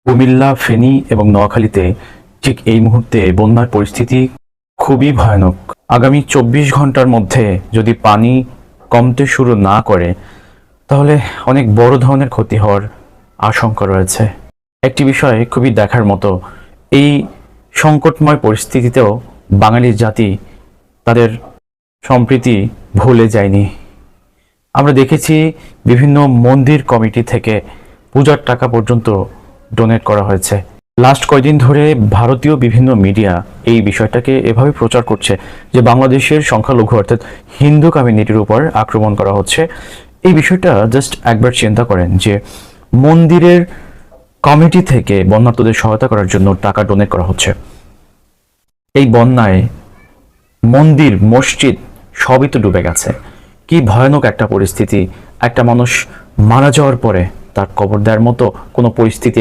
কুমিল্লা, ফেনী এবং নোয়াখালীতে ঠিক এই মুহূর্তে বন্যার পরিস্থিতি খুবই ভয়ানক। আগামী 24 ঘন্টার মধ্যে যদি পানি কমতে শুরু না করে তাহলে অনেক বড় ধরনের ক্ষতি হওয়ার আশঙ্কা রয়েছে। একটি বিষয় খুবই দেখার মতো, এই সংকটময় পরিস্থিতিতেও বাঙালি জাতি তাদের সম্প্রীতি ভুলে যায়নি। আমরা দেখেছি বিভিন্ন মন্দির কমিটি থেকে পূজার টাকা পর্যন্ত ডোনেট করা হয়েছে। লাস্ট কয়েকদিন ধরে ভারতীয় বিভিন্ন মিডিয়া এই বিষয়টাকে এভাবে প্রচার করছে যে বাংলাদেশের সংখ্যালঘু অর্থাৎ হিন্দু কমিউনিটির উপর আক্রমণ করা হচ্ছে। এই বিষয়টা জাস্ট একবার চিন্তা করেন যে মন্দিরের কমিটি থেকে বন্যার্তদের সহায়তা করার জন্য টাকা ডোনেট করা হচ্ছে। এই বন্যায় মন্দির, মসজিদ সবই তো ডুবে গেছে। কি ভয়ানক একটা পরিস্থিতি! একটা মানুষ মারা যাওয়ার পরে তার কবর দেওয়ার মতো কোনো পরিস্থিতি